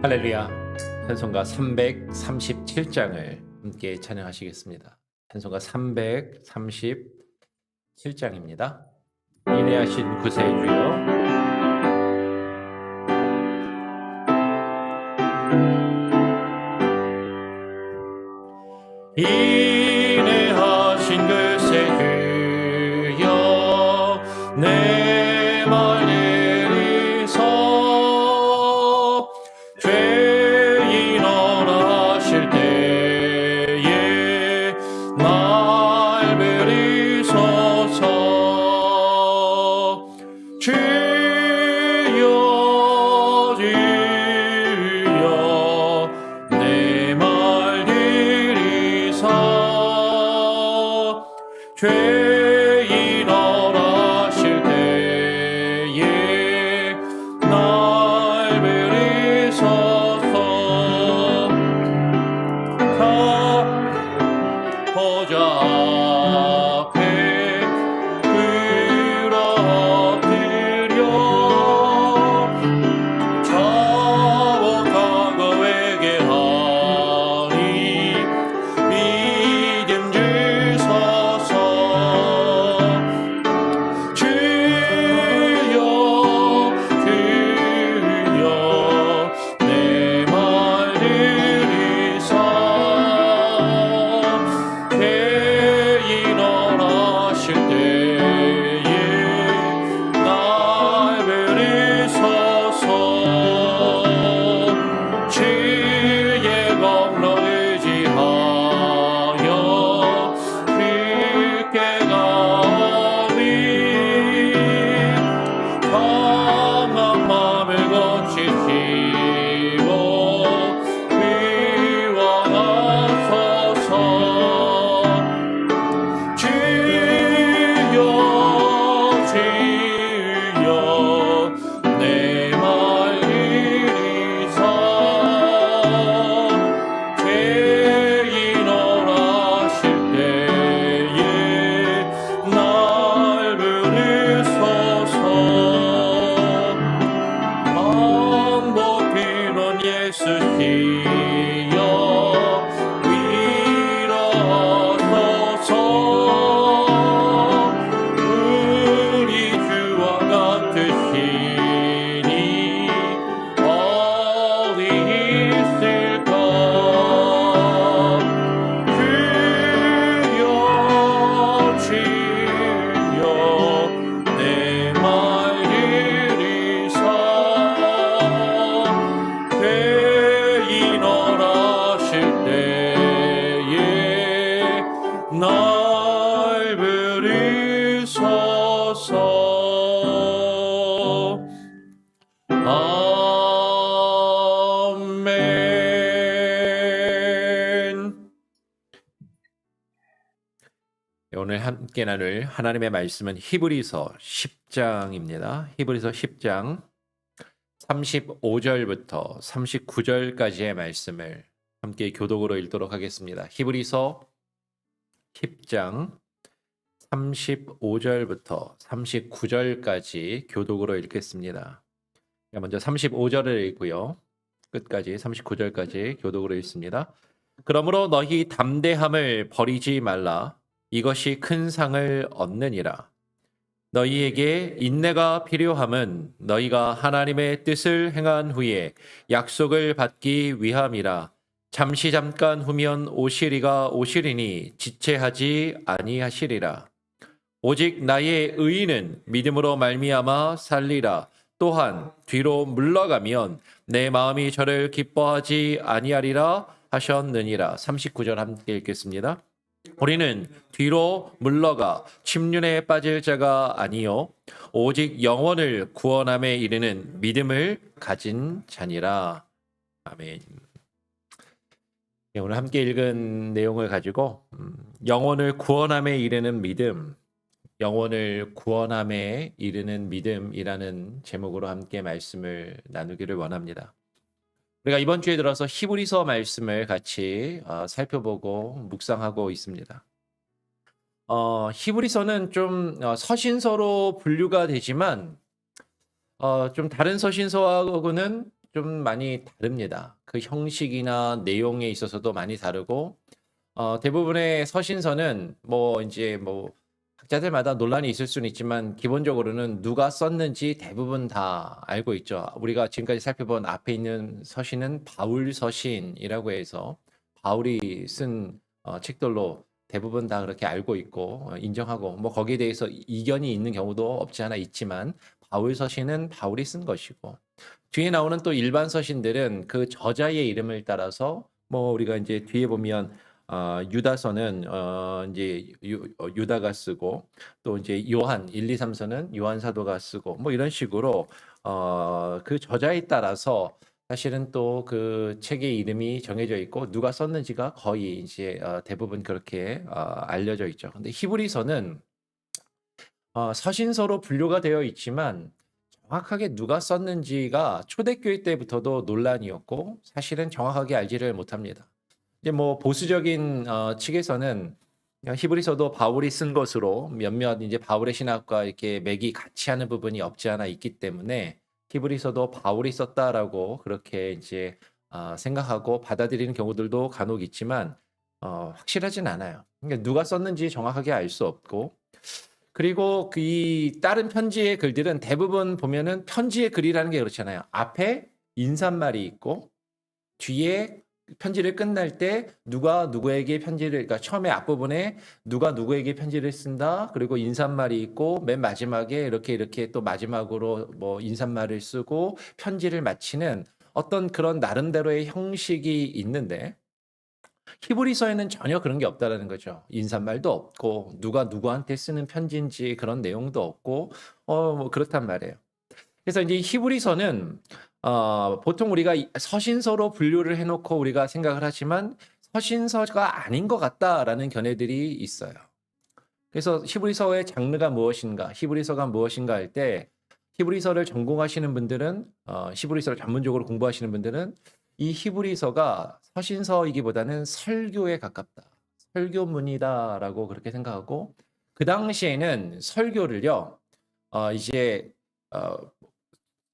할렐루야. 찬송가 337장을 함께 찬양하시겠습니다. 찬송가 337장입니다. 인내하신 구세주여. 인내하신 구세주여 내 말 내리소 죄인 원하실 때에 날 버리소서 주여 주여 내 말 들이소 죄인 원하실 때에 날 버리소서 보좌 앞에 끌어들여 자복하고 회개하니 믿음 주소서 주여 주여 내 말 들이소 죄인 원하실 때에 날 버리소서 주의 공로 의지하여 깊게 가오니 강한 마음을 고치시고 구원하소서 주여 주여 내 말 들이소 죄인 원하실 때에 날 부르소서 마음 높이는 예수시여 위로하소서 우리 주와 같으시니 어디 있을까 주여 주여 내 말 들이소 죄인 원하실 때에 날 부르소서 아멘. 오늘 함께 나눌 하나님의 말씀은 히브리서 10장입니다. 히브리서 10장 35절부터 39절까지의 말씀을 함께 교독으로 읽도록 하겠습니다. 히브리서 10장 35절부터 39절까지 교독으로 읽겠습니다. 먼저 35절을 읽고요. 끝까지 39절까지 교독으로 읽습니다. 그러므로 너희 담대함을 버리지 말라. 이것이 큰 상을 얻느니라. 너희에게 인내가 필요함은 너희가 하나님의 뜻을 행한 후에 약속을 받기 위함이라. 잠시 잠깐 후면 오시리가 오시리니 지체하지 아니하시리라. 오직 나의 의인은 믿음으로 말미암아 살리라. 또한 뒤로 물러가면 내 마음이 저를 기뻐하지 아니하리라 하셨느니라. 39절 함께 읽겠습니다. 우리는 뒤로 물러가 침륜에 빠질 자가 아니요 오직 영혼을 구원함에 이르는 믿음을 가진 자니라. 아멘. 네, 오늘 함께 읽은 내용을 가지고 영혼을 구원함에 이르는 믿음, 영혼을 구원함에 이르는 믿음이라는 제목으로 함께 말씀을 나누기를 원합니다. 우리가 이번 주에 들어서 히브리서 말씀을 같이 살펴보고 묵상하고 있습니다. 히브리서는 좀 서신서로 분류가 되지만 좀 다른 서신서하고는 좀 많이 다릅니다. 그 형식이나 내용에 있어서도 많이 다르고 대부분의 서신서는 뭐 이제 뭐 학자들마다 논란이 있을 수는 있지만 기본적으로는 누가 썼는지 대부분 다 알고 있죠. 우리가 지금까지 살펴본 앞에 있는 서신은 바울 서신이라고 해서 바울이 쓴 책들로 대부분 다 그렇게 알고 있고 인정하고 뭐 거기에 대해서 이견이 있는 경우도 없지 않아 있지만 바울 서신은 바울이 쓴 것이고 뒤에 나오는 또 일반 서신들은 그 저자의 이름을 따라서 뭐 우리가 이제 뒤에 보면 유다서는 이제 유다가 쓰고 또 이제 요한 1, 2, 3서는 요한 사도가 쓰고 뭐 이런 식으로 그 저자에 따라서 사실은 또 그 책의 이름이 정해져 있고 누가 썼는지가 거의 이제 대부분 그렇게 알려져 있죠. 근데 히브리서는 서신서로 분류가 되어 있지만 정확하게 누가 썼는지가 초대교회 때부터도 논란이었고 사실은 정확하게 알지를 못합니다. 이제 뭐 보수적인 측에서는 히브리서도 바울이 쓴 것으로 몇몇 이제 바울의 신학과 이렇게 맥이 같이 하는 부분이 없지 않아 있기 때문에 히브리서도 바울이 썼다라고 그렇게 이제 생각하고 받아들이는 경우들도 간혹 있지만 확실하진 않아요. 그러니까 누가 썼는지 정확하게 알 수 없고 그리고 이 다른 편지의 글들은 대부분 보면은 편지의 글이라는 게 그렇잖아요. 앞에 인사말이 있고 뒤에 편지를 끝날 때 누가 누구에게 편지를 그러니까 처음에 앞부분에 누가 누구에게 편지를 쓴다. 그리고 인사말이 있고 맨 마지막에 이렇게 또 마지막으로 뭐 인사말을 쓰고 편지를 마치는 어떤 그런 나름대로의 형식이 있는데 히브리서에는 전혀 그런 게 없다라는 거죠. 인사말도 없고 누가 누구한테 쓰는 편지인지 그런 내용도 없고 뭐 그렇단 말이에요. 그래서 이제 히브리서는 보통 우리가 서신서로 분류를 해놓고 우리가 생각을 하지만 서신서가 아닌 것 같다라는 견해들이 있어요. 그래서 히브리서의 장르가 무엇인가, 히브리서가 무엇인가 할 때 히브리서를 전공하시는 분들은 히브리서를 전문적으로 공부하시는 분들은 이 히브리서가 서신서이기보다는 설교에 가깝다. 설교문이다라고 그렇게 생각하고 그 당시에는 설교를요. 이제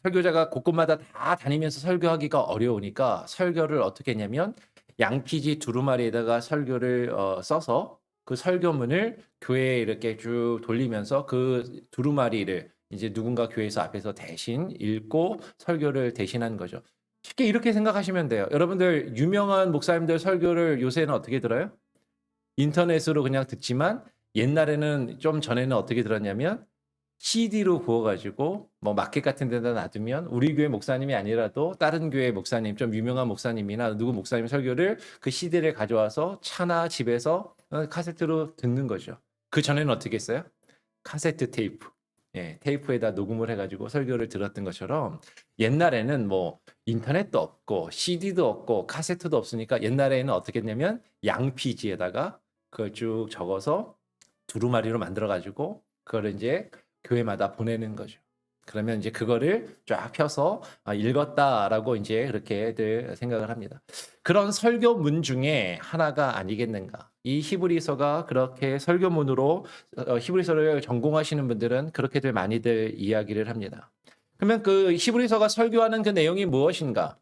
설교자가 곳곳마다 다 다니면서 설교하기가 어려우니까 설교를 어떻게 했냐면 양피지 두루마리에다가 설교를 써서 그 설교문을 교회에 이렇게 쭉 돌리면서 그 두루마리를 이제 누군가 교회에서 앞에서 대신 읽고 설교를 대신한 거죠. 쉽게 이렇게 생각하시면 돼요. 여러분들 유명한 목사님들 설교를 요새는 어떻게 들어요? 인터넷으로 그냥 듣지만 옛날에는 좀 전에는 어떻게 들었냐면 CD로 구워가지고 뭐 마켓 같은 데다 놔두면 우리 교회 목사님이 아니라도 다른 교회 목사님 좀 유명한 목사님이나 누구 목사님 설교를 그 CD를 가져와서 차나 집에서 카세트로 듣는 거죠. 그 전에는 어떻게 했어요? 카세트 테이프. 예, 테이프에다 녹음을 해가지고 설교를 들었던 것처럼 옛날에는 뭐 인터넷도 없고 CD도 없고 카세트도 없으니까 옛날에는 어떻게 했냐면 양피지에다가 그걸 쭉 적어서 두루마리로 만들어가지고 그걸 이제 교회마다 보내는 거죠. 그러면 이제 그거를 쫙 펴서 읽었다라고 이제 그렇게들 생각을 합니다. 그런 설교문 중에 하나가 아니겠는가. 이 히브리서가 그렇게 설교문으로 히브리서를 전공하시는 분들은 그렇게들 많이들 이야기를 합니다. 그러면 그 히브리서가 설교하는 그 내용이 무엇인가?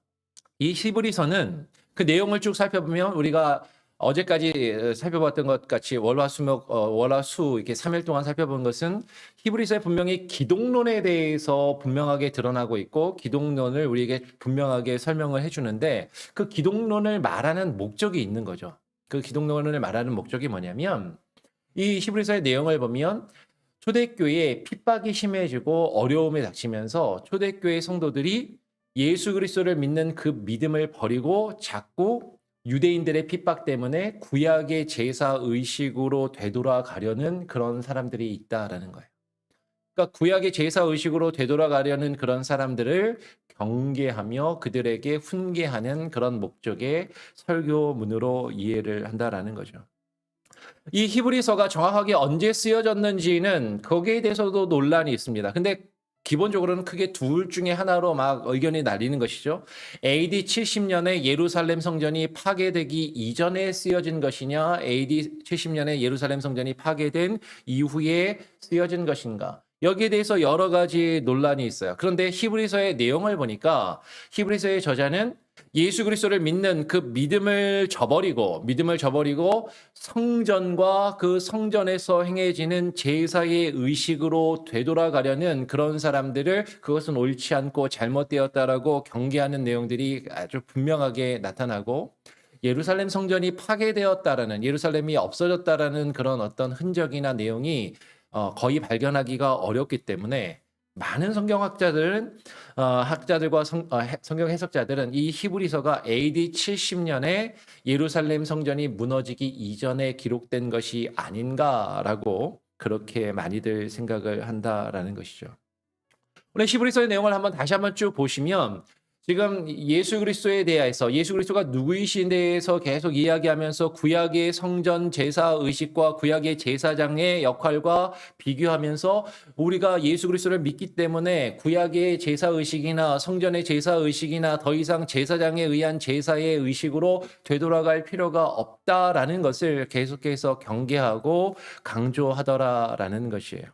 이 히브리서는 그 내용을 쭉 살펴보면 우리가 어제까지 살펴봤던 것 같이 월화수 이렇게 3일 동안 살펴본 것은 히브리서에 분명히 기독론에 대해서 분명하게 드러나고 있고 기독론을 우리에게 분명하게 설명을 해주는데 그 기독론을 말하는 목적이 있는 거죠. 그 기독론을 말하는 목적이 뭐냐면 이 히브리서의 내용을 보면 초대교회에 핍박이 심해지고 어려움에 닥치면서 초대교회 성도들이 예수 그리스도를 믿는 그 믿음을 버리고 자꾸 유대인들의 핍박 때문에 구약의 제사 의식으로 되돌아가려는 그런 사람들이 있다라는 거예요. 그러니까 구약의 제사 의식으로 되돌아가려는 그런 사람들을 경계하며 그들에게 훈계하는 그런 목적의 설교문으로 이해를 한다라는 거죠. 이 히브리서가 정확하게 언제 쓰여졌는지는 거기에 대해서도 논란이 있습니다. 근데 기본적으로는 크게 둘 중에 하나로 막 의견이 나뉘는 것이죠. AD 70년에 예루살렘 성전이 파괴되기 이전에 쓰여진 것이냐, AD 70년에 예루살렘 성전이 파괴된 이후에 쓰여진 것인가. 여기에 대해서 여러 가지 논란이 있어요. 그런데 히브리서의 내용을 보니까 히브리서의 저자는 예수 그리스도를 믿는 그 믿음을 저버리고 성전과 그 성전에서 행해지는 제사의 의식으로 되돌아가려는 그런 사람들을 그것은 옳지 않고 잘못되었다라고 경계하는 내용들이 아주 분명하게 나타나고, 예루살렘 성전이 파괴되었다라는, 예루살렘이 없어졌다라는 그런 어떤 흔적이나 내용이 거의 발견하기가 어렵기 때문에 많은 성경학자들은 학자들과 성경 해석자들은 이 히브리서가 AD 70년에 예루살렘 성전이 무너지기 이전에 기록된 것이 아닌가라고 그렇게 많이들 생각을 한다라는 것이죠. 오늘 히브리서의 내용을 다시 한번 쭉 보시면 지금 예수 그리스도에 대해서, 예수 그리스도가 누구이신 대해서 계속 이야기하면서 구약의 성전 제사 의식과 구약의 제사장의 역할과 비교하면서 우리가 예수 그리스도를 믿기 때문에 구약의 제사 의식이나 성전의 제사 의식이나 더 이상 제사장에 의한 제사의 의식으로 되돌아갈 필요가 없다라는 것을 계속해서 경계하고 강조하더라라는 것이에요.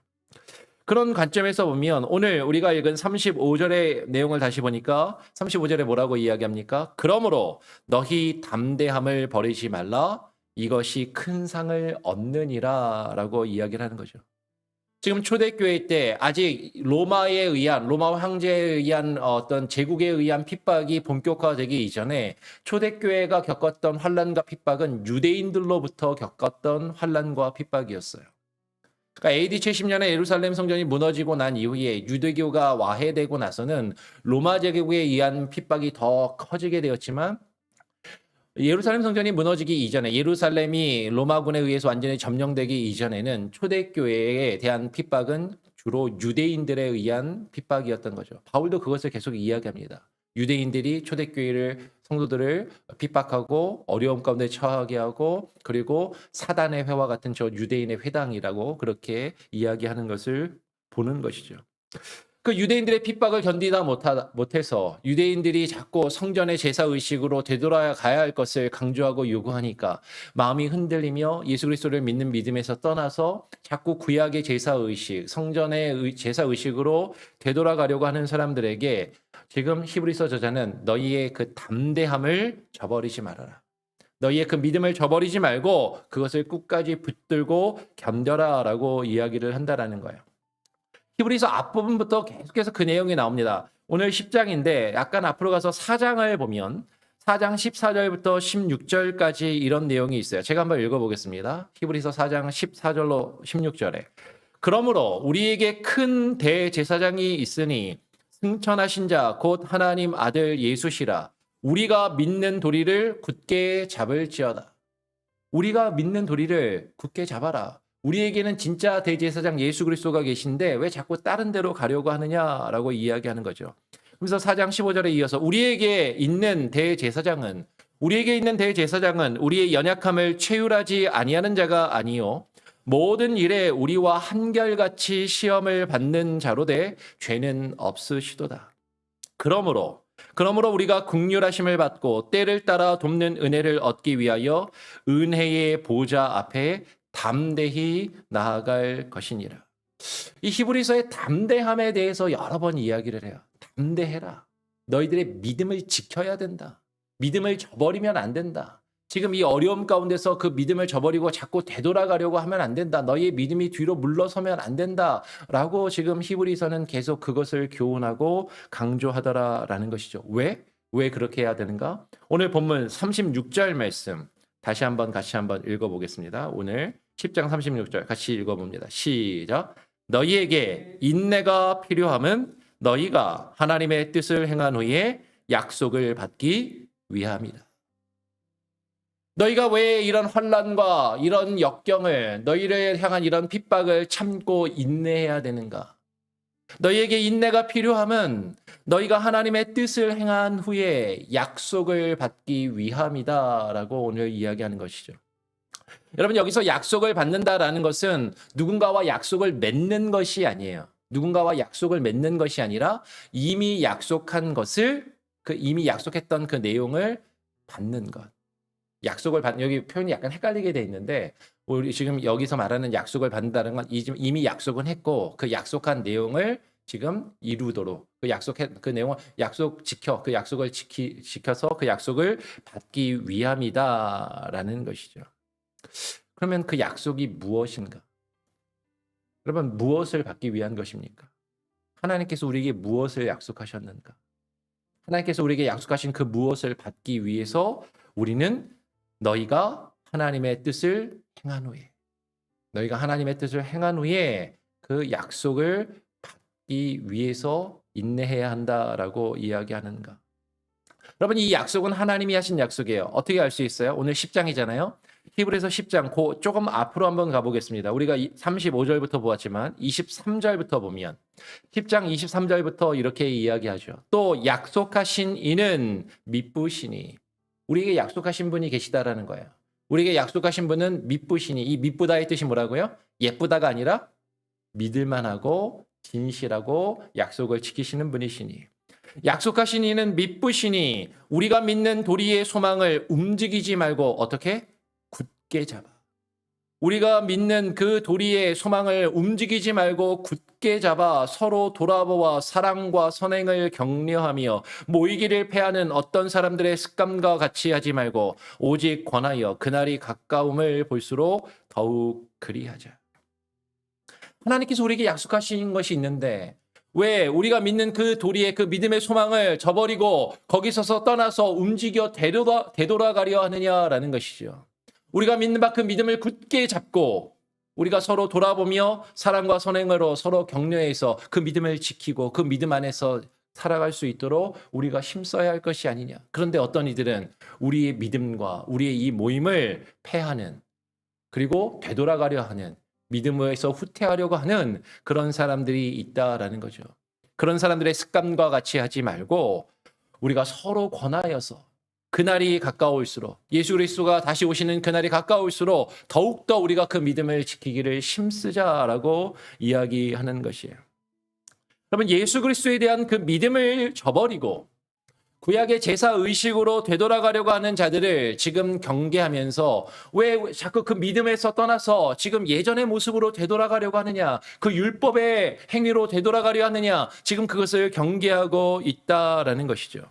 그런 관점에서 보면 오늘 우리가 읽은 35절의 내용을 다시 보니까 35절에 뭐라고 이야기합니까? 그러므로 너희 담대함을 버리지 말라, 이것이 큰 상을 얻느니라 라고 이야기를 하는 거죠. 지금 초대교회 때 아직 로마 황제에 의한 어떤 제국에 의한 핍박이 본격화되기 이전에 초대교회가 겪었던 환난과 핍박은 유대인들로부터 겪었던 환난과 핍박이었어요. 그러니까 AD 70년에 예루살렘 성전이 무너지고 난 이후에 유대교가 와해되고 나서는 로마 제국에 의한 핍박이 더 커지게 되었지만, 예루살렘 성전이 무너지기 이전에, 예루살렘이 로마군에 의해서 완전히 점령되기 이전에는 초대교회에 대한 핍박은 주로 유대인들에 의한 핍박이었던 거죠. 바울도 그것을 계속 이야기합니다. 유대인들이 초대교회를, 성도들을 핍박하고 어려움 가운데 처하게 하고, 그리고 사단의 회와 같은 저 유대인의 회당이라고 그렇게 이야기하는 것을 보는 것이죠. 그 유대인들의 핍박을 견디다 못해서 유대인들이 자꾸 성전의 제사 의식으로 되돌아가야 할 것을 강조하고 요구하니까 마음이 흔들리며 예수 그리스도를 믿는 믿음에서 떠나서 자꾸 구약의 제사 의식, 성전의 제사 의식으로 되돌아가려고 하는 사람들에게 지금 히브리서 저자는 너희의 그 담대함을 저버리지 말아라, 너희의 그 믿음을 저버리지 말고 그것을 끝까지 붙들고 견뎌라라고 이야기를 한다라는 거예요. 히브리서 앞부분부터 계속해서 그 내용이 나옵니다. 오늘 10장인데 약간 앞으로 가서 4장을 보면 4장 14절부터 16절까지 이런 내용이 있어요. 제가 한번 읽어보겠습니다. 히브리서 4장 14절로 16절에 그러므로 우리에게 큰 대제사장이 있으니 승천하신 자 곧 하나님 아들 예수시라. 우리가 믿는 도리를 굳게 잡을지어다. 우리가 믿는 도리를 굳게 잡아라. 우리에게는 진짜 대제사장 예수 그리스도가 계신데 왜 자꾸 다른 데로 가려고 하느냐라고 이야기하는 거죠. 그래서 4장 15절에 이어서 우리에게 있는 대제사장은 우리의 연약함을 체휼하지 아니하는 자가 아니요 모든 일에 우리와 한결같이 시험을 받는 자로되 죄는 없으시도다. 그러므로 우리가 긍휼하심을 받고 때를 따라 돕는 은혜를 얻기 위하여 은혜의 보좌 앞에 담대히 나아갈 것이니라. 이 히브리서의 담대함에 대해서 여러 번 이야기를 해요. 담대해라. 너희들의 믿음을 지켜야 된다. 믿음을 저버리면 안 된다. 지금 이 어려움 가운데서 그 믿음을 저버리고 자꾸 되돌아가려고 하면 안 된다. 너희의 믿음이 뒤로 물러서면 안 된다. 라고 지금 히브리서는 계속 그것을 교훈하고 강조하더라라는 것이죠. 왜? 왜 그렇게 해야 되는가? 오늘 본문 36절 말씀 같이 한번 읽어보겠습니다. 오늘 10장 36절 같이 읽어봅니다. 시작. 너희에게 인내가 필요함은 너희가 하나님의 뜻을 행한 후에 약속을 받기 위함이다. 너희가 왜 이런 환난과 이런 역경을, 너희를 향한 이런 핍박을 참고 인내해야 되는가? 너희에게 인내가 필요함은 너희가 하나님의 뜻을 행한 후에 약속을 받기 위함이다라고 오늘 이야기하는 것이죠. 여러분, 여기서 약속을 받는다라는 것은 누군가와 약속을 맺는 것이 아니에요. 누군가와 약속을 맺는 것이 아니라 이미 약속한 것을, 이미 약속했던 그 내용을 받는 것. 여기 표현이 약간 헷갈리게 돼 있는데 우리 지금 여기서 말하는 약속을 받는다는 건 이미 약속은 했고 그 약속한 내용을 지금 이루도록 그 내용을 그 약속을 지켜서 그 약속을 받기 위함이다라는 것이죠. 그러면 그 약속이 무엇인가? 여러분 무엇을 받기 위한 것입니까? 하나님께서 우리에게 무엇을 약속하셨는가? 하나님께서 우리에게 약속하신 그 무엇을 받기 위해서 우리는 너희가 하나님의 뜻을 행한 후에 그 약속을 받기 위해서 인내해야 한다라고 이야기하는가? 여러분 이 약속은 하나님이 하신 약속이에요. 어떻게 알 수 있어요? 오늘 10장이잖아요. 히브리서 10장 조금 앞으로 한번 가보겠습니다. 우리가 35절부터 보았지만 23절부터 보면 10장 23절부터 이렇게 이야기하죠. 또 약속하신 이는 미쁘시니 우리에게 약속하신 분이 계시다라는 거예요. 우리에게 약속하신 분은 미쁘시니 이 미쁘다의 뜻이 뭐라고요? 예쁘다가 아니라 믿을만하고 진실하고 약속을 지키시는 분이시니 약속하신 이는 미쁘시니 우리가 믿는 도리의 소망을 움직이지 말고 어떻게? 굳게 잡아. 우리가 믿는 그 도리의 소망을 움직이지 말고 굳게 잡아 서로 돌아보아 사랑과 선행을 격려하며 모이기를 패하는 어떤 사람들의 습관과 같이 하지 말고 오직 권하여 그날이 가까움을 볼수록 더욱 그리하자. 하나님께서 우리에게 약속하신 것이 있는데 왜 우리가 믿는 그 도리의 그 믿음의 소망을 저버리고 거기서서 떠나서 움직여 되돌아가려 하느냐라는 것이죠. 우리가 믿는 만큼 믿음을 굳게 잡고 우리가 서로 돌아보며 사랑과 선행으로 서로 격려해서 그 믿음을 지키고 그 믿음 안에서 살아갈 수 있도록 우리가 힘써야 할 것이 아니냐. 그런데 어떤 이들은 우리의 믿음과 우리의 이 모임을 패하는 그리고 되돌아가려 하는 믿음에서 후퇴하려고 하는 그런 사람들이 있다라는 거죠. 그런 사람들의 습관과 같이 하지 말고 우리가 서로 권하여서 그날이 가까울수록 예수 그리스도가 다시 오시는 그날이 가까울수록 더욱더 우리가 그 믿음을 지키기를 힘쓰자라고 이야기하는 것이에요. 여러분 예수 그리스도에 대한 그 믿음을 저버리고 구약의 제사 의식으로 되돌아가려고 하는 자들을 지금 경계하면서 왜 자꾸 그 믿음에서 떠나서 지금 예전의 모습으로 되돌아가려고 하느냐, 그 율법의 행위로 되돌아가려 하느냐, 지금 그것을 경계하고 있다라는 것이죠.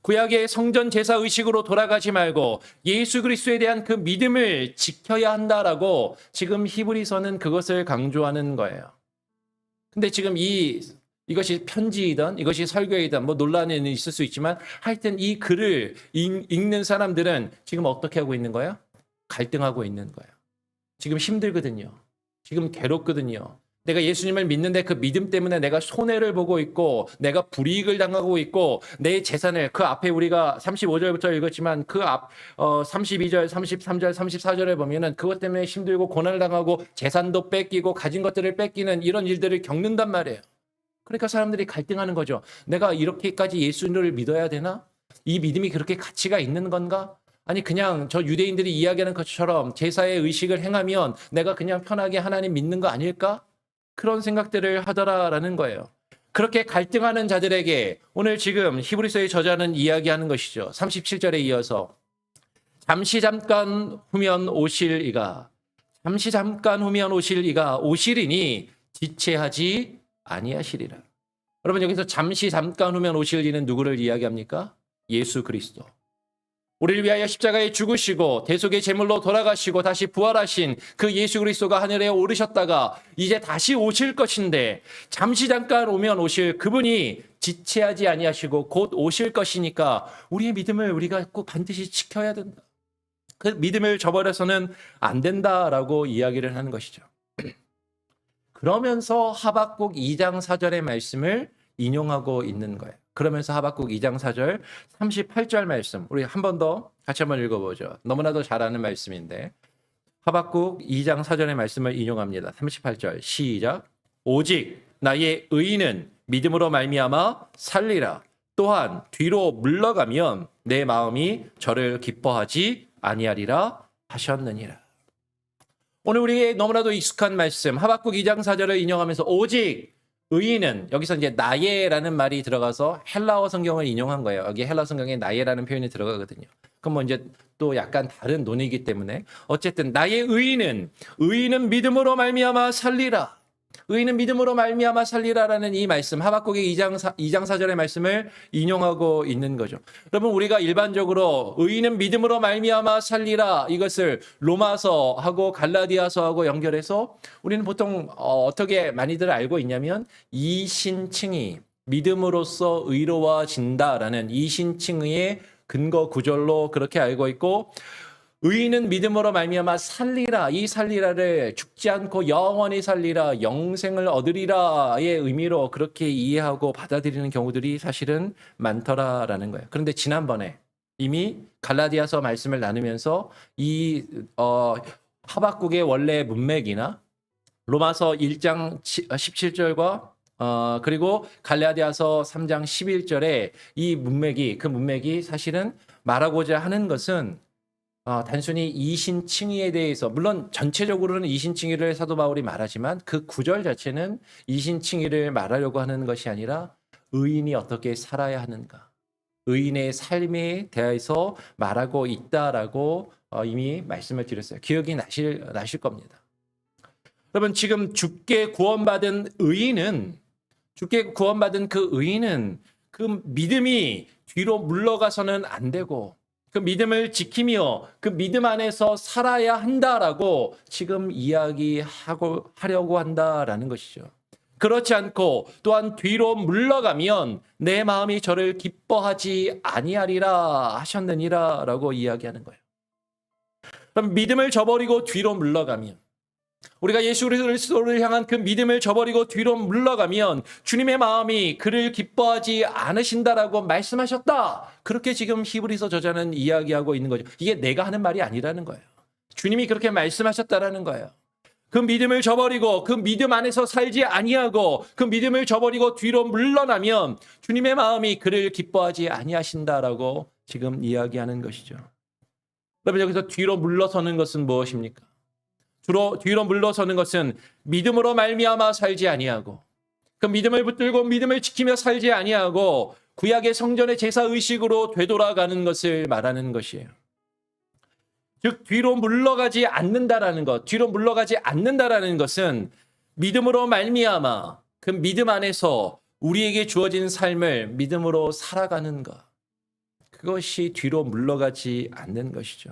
구약의 성전 제사 의식으로 돌아가지 말고 예수 그리스도에 대한 그 믿음을 지켜야 한다라고 지금 히브리서는 그것을 강조하는 거예요. 근데 지금 이것이 편지이든 이것이 설교이든 논란은 있을 수 있지만 하여튼 이 글을 읽는 사람들은 지금 어떻게 하고 있는 거예요? 갈등하고 있는 거예요. 지금 힘들거든요. 지금 괴롭거든요. 내가 예수님을 믿는데 그 믿음 때문에 내가 손해를 보고 있고 내가 불이익을 당하고 있고 내 재산을 그 앞에 우리가 35절부터 읽었지만 그 앞 32절, 33절, 34절에 보면은 그것 때문에 힘들고 고난을 당하고 재산도 뺏기고 가진 것들을 뺏기는 이런 일들을 겪는단 말이에요. 그러니까 사람들이 갈등하는 거죠. 내가 이렇게까지 예수님을 믿어야 되나? 이 믿음이 그렇게 가치가 있는 건가? 아니 그냥 저 유대인들이 이야기하는 것처럼 제사의 의식을 행하면 내가 그냥 편하게 하나님 믿는 거 아닐까? 그런 생각들을 하더라라는 거예요. 그렇게 갈등하는 자들에게 오늘 지금 히브리서의 저자는 이야기하는 것이죠. 37절에 이어서 잠시 잠깐 후면 오실 이가 오시리니 지체하지 아니하시리라. 여러분 여기서 잠시 잠깐 후면 오실 이는 누구를 이야기합니까? 예수 그리스도. 우리를 위하여 십자가에 죽으시고 대속의 제물로 돌아가시고 다시 부활하신 그 예수 그리스도가 하늘에 오르셨다가 이제 다시 오실 것인데 잠시 잠깐 오면 오실 그분이 지체하지 아니하시고 곧 오실 것이니까 우리의 믿음을 우리가 꼭 반드시 지켜야 된다. 그 믿음을 저버려서는 안 된다라고 이야기를 하는 것이죠. 그러면서 하박국 2장 4절의 말씀을 인용하고 있는 거예요. 그러면서 하박국 2장 4절 38절 말씀 우리 한 번 더 같이 한번 읽어보죠. 너무나도 잘 아는 말씀인데 하박국 2장 4절의 말씀을 인용합니다. 38절 시작. 오직 나의 의인은 믿음으로 말미암아 살리라. 또한 뒤로 물러가면 내 마음이 저를 기뻐하지 아니하리라 하셨느니라. 오늘 우리에게 너무나도 익숙한 말씀 하박국 2장 4절을 인용하면서 오직 의인은 여기서 이제 나예라는 말이 들어가서 헬라어 성경을 인용한 거예요. 여기 헬라어 성경에 나예라는 표현이 들어가거든요. 그럼 뭐 이제 또 약간 다른 논의이기 때문에 어쨌든 나의 의인은 믿음으로 말미암아 살리라. 의인은 믿음으로 말미암아 살리라라는 이 말씀 하박국의 2장 4절의 말씀을 인용하고 있는 거죠. 여러분 우리가 일반적으로 의인은 믿음으로 말미암아 살리라 이것을 로마서하고 갈라디아서하고 연결해서 우리는 보통 어떻게 많이들 알고 있냐면 이신칭의 믿음으로써 의로워진다라는 이신칭의의 근거 구절로 그렇게 알고 있고 의인은 믿음으로 말미암아 살리라. 이 살리라를 죽지 않고 영원히 살리라. 영생을 얻으리라의 의미로 그렇게 이해하고 받아들이는 경우들이 사실은 많더라라는 거예요. 그런데 지난번에 이미 갈라디아서 말씀을 나누면서 이 하박국의 원래 문맥이나 로마서 1장 17절과 그리고 갈라디아서 3장 11절에 그 문맥이 사실은 말하고자 하는 것은 단순히 이신칭의에 대해서 물론 전체적으로는 이신칭의를 사도 바울이 말하지만 그 구절 자체는 이신칭의를 말하려고 하는 것이 아니라 의인이 어떻게 살아야 하는가 의인의 삶에 대해서 말하고 있다라고 이미 말씀을 드렸어요. 기억이 나실 겁니다. 여러분 지금 주께 구원받은 그 의인은 그 믿음이 뒤로 물러가서는 안 되고 그 믿음을 지키며 그 믿음 안에서 살아야 한다라고 지금 하려고 한다라는 것이죠. 그렇지 않고 또한 뒤로 물러가면 내 마음이 저를 기뻐하지 아니하리라 하셨느니라라고 이야기하는 거예요. 그럼 믿음을 저버리고 뒤로 물러가면 우리가 예수 그리스도를 향한 그 믿음을 저버리고 뒤로 물러가면 주님의 마음이 그를 기뻐하지 않으신다라고 말씀하셨다. 그렇게 지금 히브리서 저자는 이야기하고 있는 거죠. 이게 내가 하는 말이 아니라는 거예요. 주님이 그렇게 말씀하셨다라는 거예요. 그 믿음을 저버리고 그 믿음 안에서 살지 아니하고 그 믿음을 저버리고 뒤로 물러나면 주님의 마음이 그를 기뻐하지 아니하신다라고 지금 이야기하는 것이죠. 여러분 여기서 뒤로 물러서는 것은 무엇입니까? 뒤로 물러서는 것은 믿음으로 말미암아 살지 아니하고 그 믿음을 붙들고 믿음을 지키며 살지 아니하고 구약의 성전의 제사 의식으로 되돌아가는 것을 말하는 것이에요. 즉 뒤로 물러가지 않는다라는 것은 믿음으로 말미암아 그 믿음 안에서 우리에게 주어진 삶을 믿음으로 살아가는 것. 그것이 뒤로 물러가지 않는 것이죠.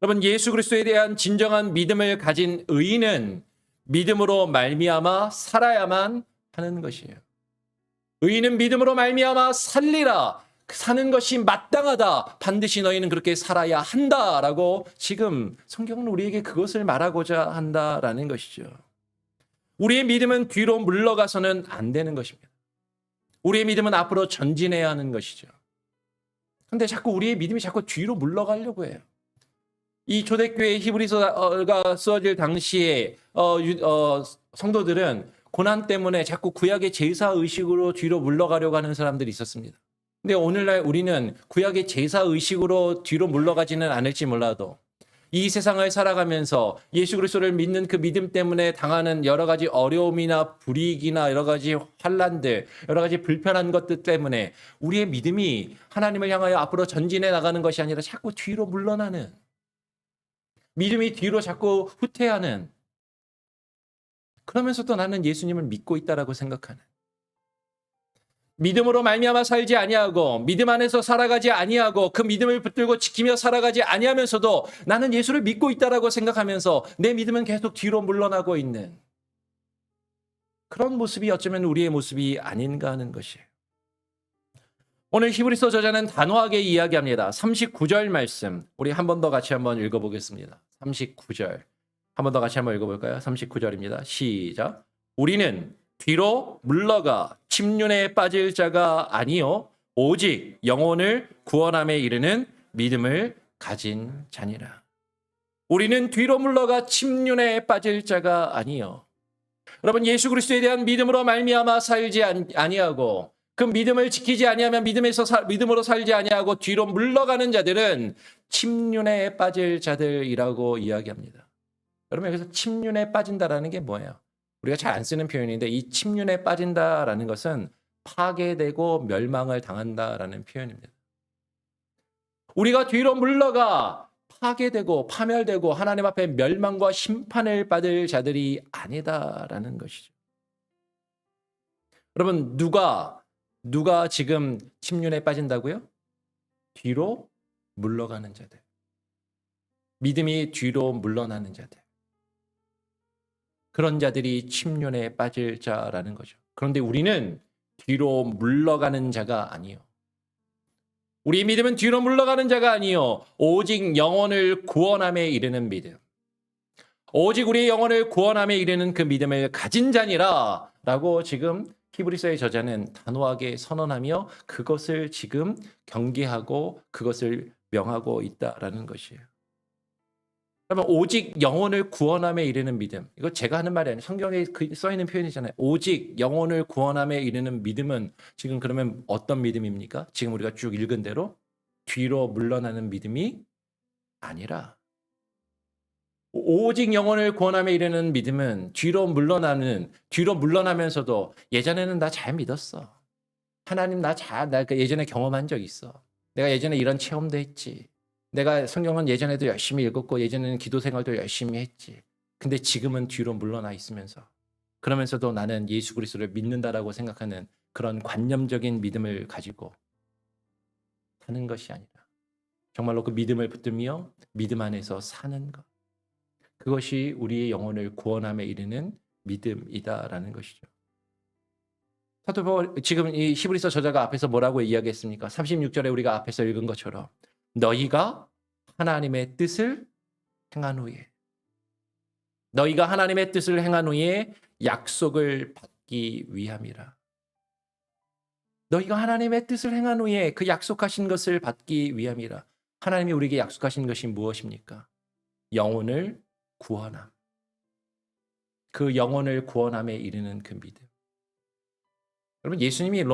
여러분 예수 그리스도에 대한 진정한 믿음을 가진 의인은 믿음으로 말미암아 살아야만 하는 것이에요. 의인은 믿음으로 말미암아 살리라. 사는 것이 마땅하다. 반드시 너희는 그렇게 살아야 한다라고 지금 성경은 우리에게 그것을 말하고자 한다라는 것이죠. 우리의 믿음은 뒤로 물러가서는 안 되는 것입니다. 우리의 믿음은 앞으로 전진해야 하는 것이죠. 그런데 자꾸 우리의 믿음이 자꾸 뒤로 물러가려고 해요. 이 초대교회 히브리서가 쓰어질 당시에 성도들은 고난 때문에 자꾸 구약의 제사 의식으로 뒤로 물러가려고 하는 사람들이 있었습니다. 근데 오늘날 우리는 구약의 제사 의식으로 뒤로 물러가지는 않을지 몰라도 이 세상을 살아가면서 예수 그리스도를 믿는 그 믿음 때문에 당하는 여러 가지 어려움이나 불이익이나 여러 가지 환난들, 여러 가지 불편한 것들 때문에 우리의 믿음이 하나님을 향하여 앞으로 전진해 나가는 것이 아니라 자꾸 뒤로 물러나는 믿음이 뒤로 자꾸 후퇴하는 그러면서도 나는 예수님을 믿고 있다라고 생각하는 믿음으로 말미암아 살지 아니하고 믿음 안에서 살아가지 아니하고 그 믿음을 붙들고 지키며 살아가지 아니하면서도 나는 예수를 믿고 있다라고 생각하면서 내 믿음은 계속 뒤로 물러나고 있는 그런 모습이 어쩌면 우리의 모습이 아닌가 하는 것이에요. 오늘 히브리서 저자는 단호하게 이야기합니다. 39절 말씀 우리 한 번 더 같이 한번 읽어보겠습니다. 39절 한 번 더 같이 한번 읽어볼까요? 39절입니다. 시작. 우리는 뒤로 물러가 침륜에 빠질 자가 아니요 오직 영혼을 구원함에 이르는 믿음을 가진 자니라. 우리는 뒤로 물러가 침륜에 빠질 자가 아니요. 여러분 예수 그리스도에 대한 믿음으로 말미암아 살지 아니하고 그 믿음을 지키지 아니하면 믿음으로 살지 아니하고 뒤로 물러가는 자들은 침륜에 빠질 자들이라고 이야기합니다. 여러분 여기서 침륜에 빠진다라는 게 뭐예요? 우리가 잘 안 쓰는 표현인데 이 침륜에 빠진다라는 것은 파괴되고 멸망을 당한다라는 표현입니다. 우리가 뒤로 물러가 파괴되고 파멸되고 하나님 앞에 멸망과 심판을 받을 자들이 아니다라는 것이죠. 여러분 누가 지금 침륜에 빠진다고요? 뒤로 물러가는 자들. 믿음이 뒤로 물러나는 자들. 그런 자들이 침륜에 빠질 자라는 거죠. 그런데 우리는 뒤로 물러가는 자가 아니요. 우리 믿음은 뒤로 물러가는 자가 아니요. 오직 영혼을 구원함에 이르는 믿음. 오직 우리의 영혼을 구원함에 이르는 그 믿음을 가진 자니라 라고 지금 히브리서의 저자는 단호하게 선언하며 그것을 지금 경계하고 그것을 명하고 있다라는 것이에요. 그러면 오직 영혼을 구원함에 이르는 믿음. 이거 제가 하는 말이 아니에요. 성경에 써 있는 표현이잖아요. 오직 영혼을 구원함에 이르는 믿음은 지금 그러면 어떤 믿음입니까? 지금 우리가 쭉 읽은 대로 뒤로 물러나는 믿음이 아니라 오직 영혼을 구원함에 이르는 믿음은 뒤로 물러나면서도 예전에는 나 잘 믿었어. 하나님 나 예전에 경험한 적 있어. 내가 예전에 이런 체험도 했지. 내가 성경은 예전에도 열심히 읽었고 예전에는 기도 생활도 열심히 했지. 근데 지금은 뒤로 물러나 있으면서 그러면서도 나는 예수 그리스도를 믿는다라고 생각하는 그런 관념적인 믿음을 가지고 사는 것이 아니라 정말로 그 믿음을 붙들며 믿음 안에서 사는 것. 그것이 우리의 영혼을 구원함에 이르는 믿음이다라는 것이죠. 사도 바울 지금 이 히브리서 저자가 앞에서 뭐라고 이야기했습니까? 36절에 우리가 앞에서 읽은 것처럼 너희가 하나님의 뜻을 행한 후에 너희가 하나님의 뜻을 행한 후에 약속을 받기 위함이라. 너희가 하나님의 뜻을 행한 후에 그 약속하신 것을 받기 위함이라. 하나님이 우리에게 약속하신 것이 무엇입니까? 영혼을 구원함. 그 영혼을 구원함에 이르는 그 믿음. 여러분 예수님이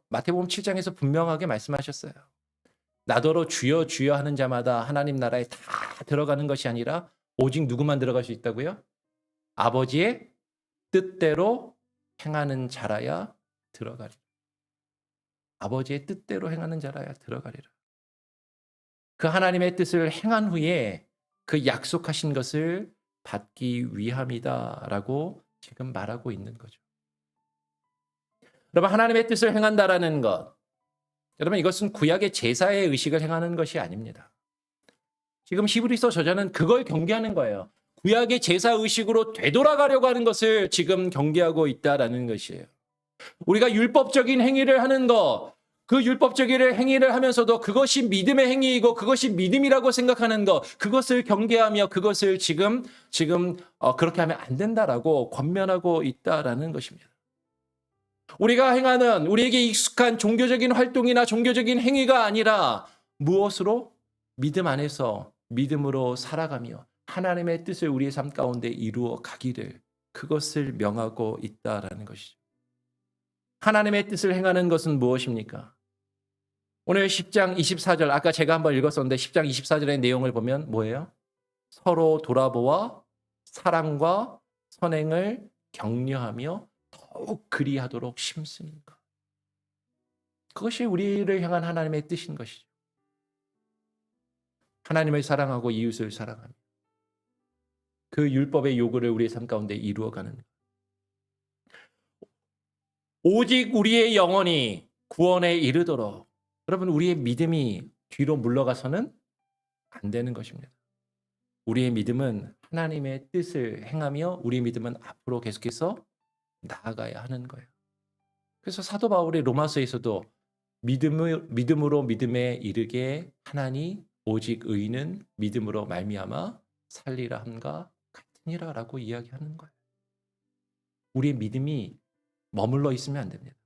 마태복음 7장에서 분명하게 말씀하셨어요. 나더러 주여 주여 하는 자마다 하나님 나라에 다 들어가는 것이 아니라 오직 누구만 들어갈 수 있다고요? 아버지의 뜻대로 행하는 자라야 들어가리라. 아버지의 뜻대로 행하는 자라야 들어가리라. 그 하나님의 뜻을 행한 후에 그 약속하신 것을 받기 위함이다라고 지금 말하고 있는 거죠. 여러분 하나님의 뜻을 행한다라는 것, 여러분 이것은 구약의 제사의 의식을 행하는 것이 아닙니다. 지금 히브리서 저자는 그걸 경계하는 거예요. 구약의 제사 의식으로 되돌아가려고 하는 것을 지금 경계하고 있다라는 것이에요. 우리가 율법적인 행위를 하는 것, 그 율법적인 행위를 하면서도 그것이 믿음의 행위이고 그것이 믿음이라고 생각하는 것, 그것을 경계하며 그것을 지금 그렇게 하면 안 된다라고 권면하고 있다라는 것입니다. 우리가 행하는 우리에게 익숙한 종교적인 활동이나 종교적인 행위가 아니라 무엇으로? 믿음 안에서 믿음으로 살아가며 하나님의 뜻을 우리의 삶 가운데 이루어 가기를 그것을 명하고 있다라는 것이죠. 하나님의 뜻을 행하는 것은 무엇입니까? 오늘 10장 24절 아까 제가 한번 읽었었는데 10장 24절의 내용을 보면 뭐예요? 서로 돌아보아 사랑과 선행을 격려하며 더욱 그리하도록 심쓰는 것. 그것이 우리를 향한 하나님의 뜻인 것이죠. 하나님을 사랑하고 이웃을 사랑하며 그 율법의 요구를 우리의 삶 가운데 이루어가는 것. 오직 우리의 영혼이 구원에 이르도록 여러분 우리의 믿음이 뒤로 물러가서는 안 되는 것입니다. 우리의 믿음은 하나님의 뜻을 행하며 우리의 믿음은 앞으로 계속해서 나아가야 하는 거예요. 그래서 사도 바울이 로마서에서도 믿음으로 믿음에 이르게 하나니 오직 의인은 믿음으로 말미암아 살리라 함과 같으니라라고 이야기하는 거예요. 우리의 믿음이 머물러 있으면 안 됩니다.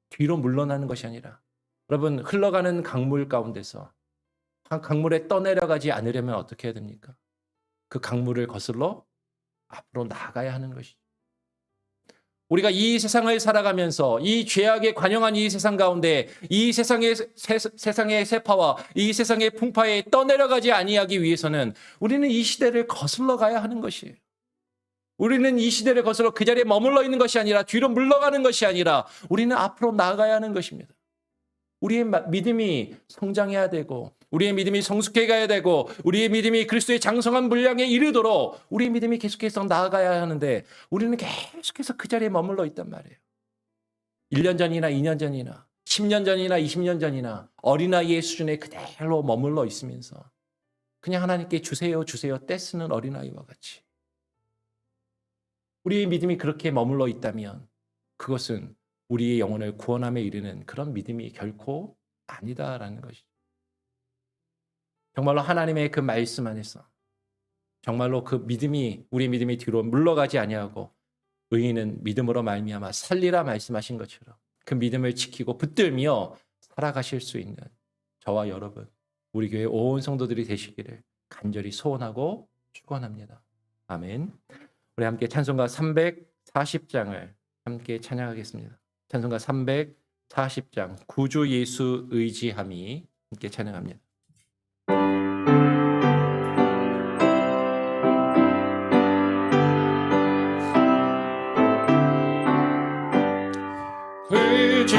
뒤로 물러나는 것이 아니라 여러분 흘러가는 강물 가운데서 강물에 떠내려가지 않으려면 어떻게 해야 됩니까? 그 강물을 거슬러 앞으로 나아가야 하는 것이죠. 우리가 이 세상을 살아가면서 이 죄악에 관영한 이 세상 가운데 이 세상의 세파와 이 세상의 풍파에 떠내려가지 아니하기 위해서는 우리는 이 시대를 거슬러 가야 하는 것이에요. 우리는 이 시대를 거슬러 그 자리에 머물러 있는 것이 아니라 뒤로 물러가는 것이 아니라 우리는 앞으로 나아가야 하는 것입니다. 우리의 믿음이 성장해야 되고 우리의 믿음이 성숙해 가야 되고 우리의 믿음이 그리스도의 장성한 분량에 이르도록 우리의 믿음이 계속해서 나아가야 하는데 우리는 계속해서 그 자리에 머물러 있단 말이에요. 1년 전이나 2년 전이나 10년 전이나 20년 전이나 어린아이의 수준에 그대로 머물러 있으면서 그냥 하나님께 주세요 주세요 떼쓰는 어린아이와 같이 우리의 믿음이 그렇게 머물러 있다면 그것은 우리의 영혼을 구원함에 이르는 그런 믿음이 결코 아니다라는 것이죠. 정말로 하나님의 그 말씀 안에서 정말로 그 믿음이 우리의 믿음이 뒤로 물러가지 아니하고 의인은 믿음으로 말미암아 살리라 말씀하신 것처럼 그 믿음을 지키고 붙들며 살아가실 수 있는 저와 여러분 우리 교회 온 성도들이 되시기를 간절히 소원하고 축원합니다. 아멘. 우리 함께 찬송가 340장을 함께 찬양하겠습니다. 찬송가 340장 구주 예수 의지함이 함께 찬양합니다. 구주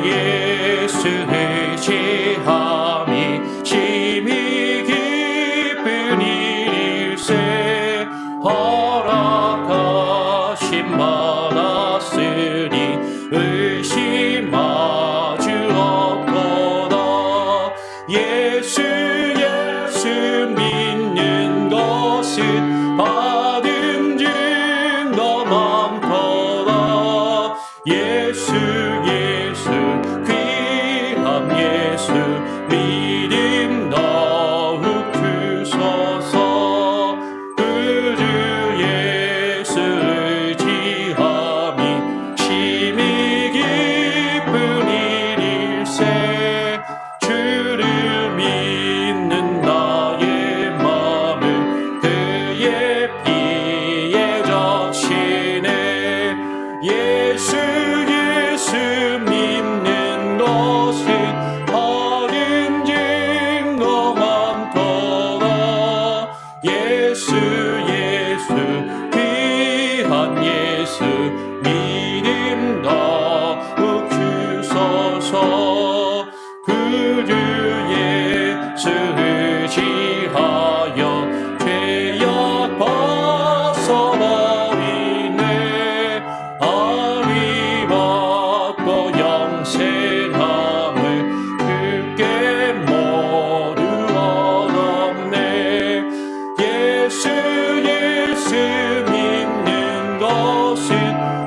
예수 의지함이 심히 기쁜 일일세 허락하심 받았으니 의심하지 없도다. 예수 믿는 것은 받은 증거 많도다. 예수 귀한 예수 믿음 더욱 주소서. 구주 예수 의지함이 심히 기쁜 일일세 주를 믿는 나의 마음을 그의 피에 적시네. 예수 믿는 것은 받은 증거 많도다. 예수 귀한 예수 믿음 더욱 주소서. 구주 예수 의지하여 죄악 벗어버리네. 아리 받고 영생함을 그게 모두 얻었네. 예수 믿는 것은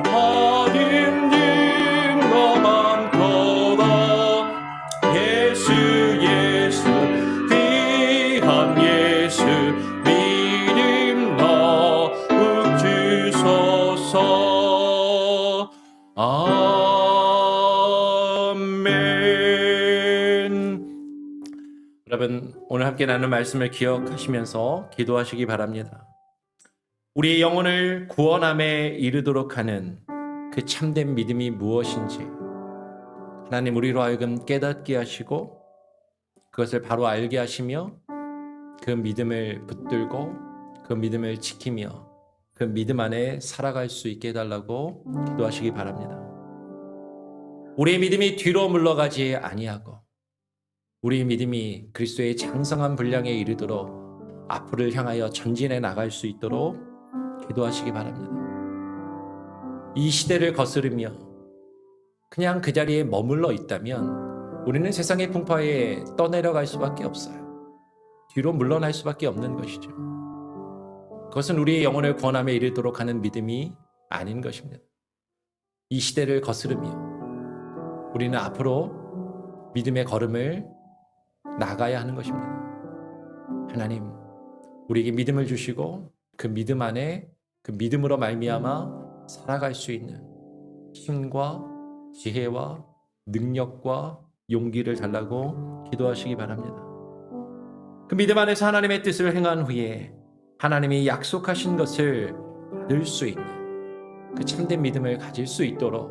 받은 증거 많도다. 예수 귀한 예수 믿음 더욱 주소서. 아멘. 여러분 오늘 함께 나눈 말씀을 기억하시면서 기도하시기 바랍니다. 우리의 영혼을 구원함에 이르도록 하는 그 참된 믿음이 무엇인지 하나님 우리로 하여금 깨닫게 하시고 그것을 바로 알게 하시며 그 믿음을 붙들고 그 믿음을 지키며 그 믿음 안에 살아갈 수 있게 해달라고 기도하시기 바랍니다. 우리의 믿음이 뒤로 물러가지 아니하고 우리의 믿음이 그리스도의 장성한 분량에 이르도록 앞으로 향하여 전진해 나갈 수 있도록 기도하시기 바랍니다. 이 시대를 거스르며 그냥 그 자리에 머물러 있다면 우리는 세상의 풍파에 떠내려갈 수밖에 없어요. 뒤로 물러날 수밖에 없는 것이죠. 그것은 우리의 영혼을 구원함에 이르도록 하는 믿음이 아닌 것입니다. 이 시대를 거스르며 우리는 앞으로 믿음의 걸음을 나가야 하는 것입니다. 하나님, 우리에게 믿음을 주시고 그 믿음 안에 그 믿음으로 말미암아 살아갈 수 있는 힘과 지혜와 능력과 용기를 달라고 기도하시기 바랍니다. 그 믿음 안에서 하나님의 뜻을 행한 후에 하나님이 약속하신 것을 받을 수 있는 그 참된 믿음을 가질 수 있도록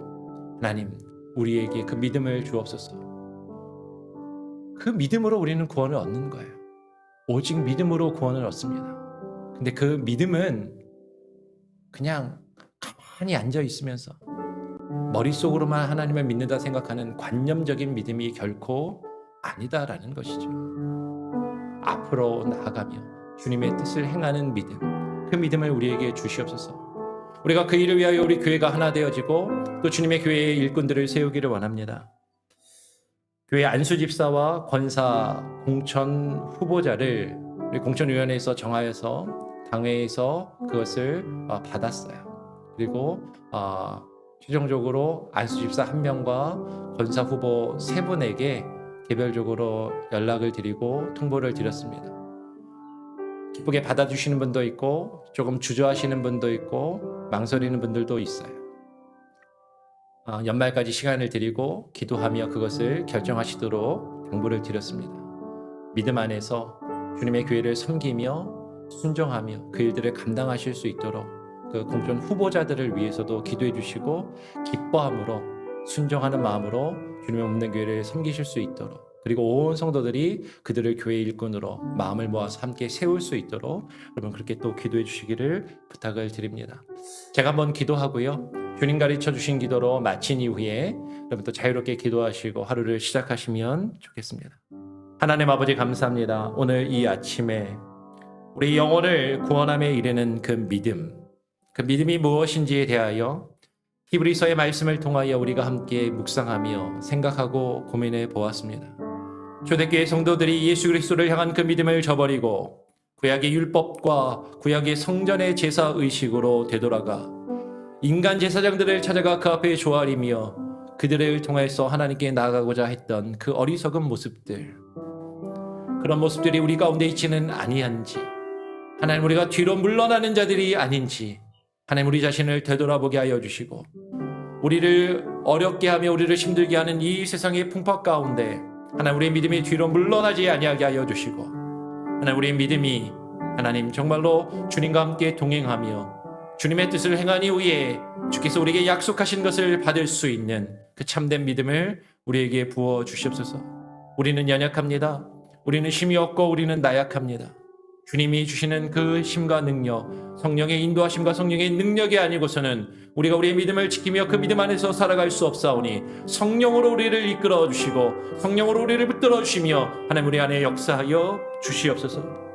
하나님 우리에게 그 믿음을 주옵소서. 그 믿음으로 우리는 구원을 얻는 거예요. 오직 믿음으로 구원을 얻습니다. 근데 그 믿음은 그냥 가만히 앉아 있으면서 머릿속으로만 하나님을 믿는다 생각하는 관념적인 믿음이 결코 아니다라는 것이죠. 앞으로 나아가며 주님의 뜻을 행하는 믿음, 그 믿음을 우리에게 주시옵소서. 우리가 그 일을 위하여 우리 교회가 하나 되어지고 또 주님의 교회의 일꾼들을 세우기를 원합니다. 교회 안수 집사와 권사 공천 후보자를 우리 공천위원회에서 정하여서 당회에서 그것을 받았어요. 그리고 최종적으로 안수 집사 1명과 권사 후보 3분에게 개별적으로 연락을 드리고 통보를 드렸습니다. 기쁘게 받아주시는 분도 있고 조금 주저하시는 분도 있고 망설이는 분들도 있어요. 연말까지 시간을 드리고 기도하며 그것을 결정하시도록 당부를 드렸습니다. 믿음 안에서 주님의 교회를 섬기며 순종하며 그 일들을 감당하실 수 있도록 그 공천 후보자들을 위해서도 기도해 주시고 기뻐함으로 순종하는 마음으로 주님의 없는 교회를 섬기실 수 있도록, 그리고 온 성도들이 그들을 교회 일꾼으로 마음을 모아서 함께 세울 수 있도록 여러분 그렇게 또 기도해 주시기를 부탁을 드립니다. 제가 한번 기도하고요, 주님 가르쳐 주신 기도로 마친 이후에 여러분 또 자유롭게 기도하시고 하루를 시작하시면 좋겠습니다. 하나님 아버지 감사합니다. 오늘 이 아침에 우리 영혼을 구원함에 이르는 그 믿음이 무엇인지에 대하여 히브리서의 말씀을 통하여 우리가 함께 묵상하며 생각하고 고민해 보았습니다. 초대교회 성도들이 예수 그리스도를 향한 그 믿음을 저버리고 구약의 율법과 구약의 성전의 제사 의식으로 되돌아가 인간 제사장들을 찾아가 그 앞에 조아리며 그들을 통해서 하나님께 나아가고자 했던 그 어리석은 모습들, 그런 모습들이 우리 가운데 있지는 아니한지, 하나님 우리가 뒤로 물러나는 자들이 아닌지 하나님 우리 자신을 되돌아보게 하여 주시고, 우리를 어렵게 하며 우리를 힘들게 하는 이 세상의 풍파 가운데 하나님 우리의 믿음이 뒤로 물러나지 아니하게 하여 주시고, 하나님 우리의 믿음이 하나님 정말로 주님과 함께 동행하며 주님의 뜻을 행한 이후에 주께서 우리에게 약속하신 것을 받을 수 있는 그 참된 믿음을 우리에게 부어 주시옵소서. 우리는 연약합니다. 우리는 힘이 없고 우리는 나약합니다. 주님이 주시는 그 힘과 능력, 성령의 인도하심과 성령의 능력이 아니고서는 우리가 우리의 믿음을 지키며 그 믿음 안에서 살아갈 수 없사오니 성령으로 우리를 이끌어 주시고 성령으로 우리를 붙들어 주시며 하나님 우리 안에 역사하여 주시옵소서.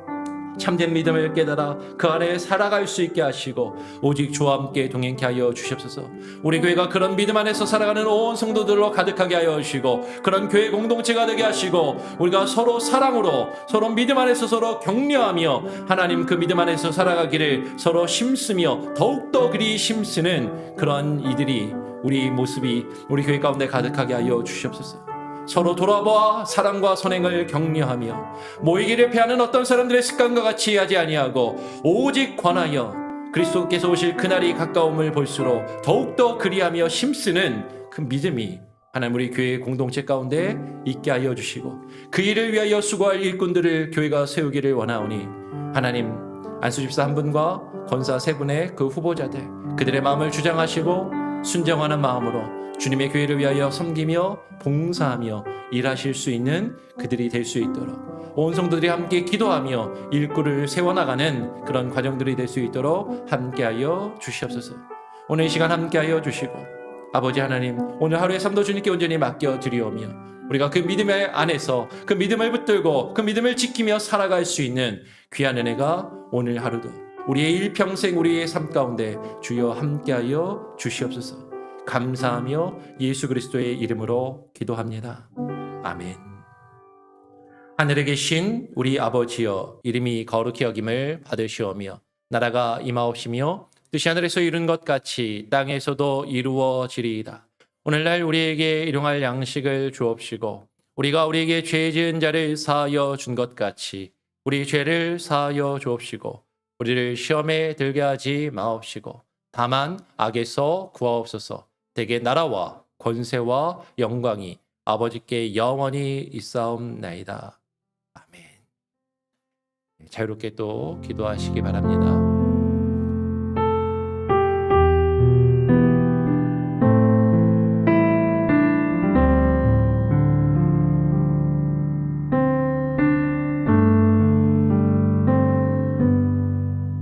참된 믿음을 깨달아 그 안에 살아갈 수 있게 하시고 오직 주와 함께 동행케 하여 주시옵소서. 우리 교회가 그런 믿음 안에서 살아가는 온 성도들로 가득하게 하여 주시고 그런 교회 공동체가 되게 하시고 우리가 서로 사랑으로 서로 믿음 안에서 서로 격려하며 하나님 그 믿음 안에서 살아가기를 서로 힘쓰며 더욱더 그리 힘쓰는 그런 이들이 우리 모습이 우리 교회 가운데 가득하게 하여 주시옵소서. 서로 돌아보아 사랑과 선행을 격려하며 모이기를 피하는 어떤 사람들의 습관과 같이 하지 아니하고 오직 관하여 그리스도께서 오실 그날이 가까움을 볼수록 더욱더 그리하며 힘쓰는 그 믿음이 하나님 우리 교회 공동체 가운데 있게 하여 주시고 그 일을 위하여 수고할 일꾼들을 교회가 세우기를 원하오니 하나님 안수집사 1분과 권사 3분의 그 후보자들 그들의 마음을 주장하시고 순정하는 마음으로 주님의 교회를 위하여 섬기며 봉사하며 일하실 수 있는 그들이 될 수 있도록 온 성도들이 함께 기도하며 일꾼을 세워나가는 그런 과정들이 될 수 있도록 함께하여 주시옵소서. 오늘 이 시간 함께하여 주시고 아버지 하나님 오늘 하루의 삶도 주님께 온전히 맡겨드리오며 우리가 그 믿음의 안에서 그 믿음을 붙들고 그 믿음을 지키며 살아갈 수 있는 귀한 은혜가 오늘 하루도 우리의 일평생 우리의 삶 가운데 주여 함께하여 주시옵소서. 감사하며 예수 그리스도의 이름으로 기도합니다. 아멘. 하늘에 계신 우리 아버지여 이름이 거룩히 여김을 받으시오며 나라가 임하옵시며 뜻이 하늘에서 이룬 것 같이 땅에서도 이루어지리이다. 오늘날 우리에게 일용할 양식을 주옵시고 우리가 우리에게 죄 지은 자를 사하여 준 것 같이 우리 죄를 사하여 주옵시고 우리를 시험에 들게 하지 마옵시고 다만 악에서 구하옵소서. 대개 나라와 권세와 영광이 아버지께 영원히 있사옵나이다. 아멘. 자유롭게 또 기도하시기 바랍니다.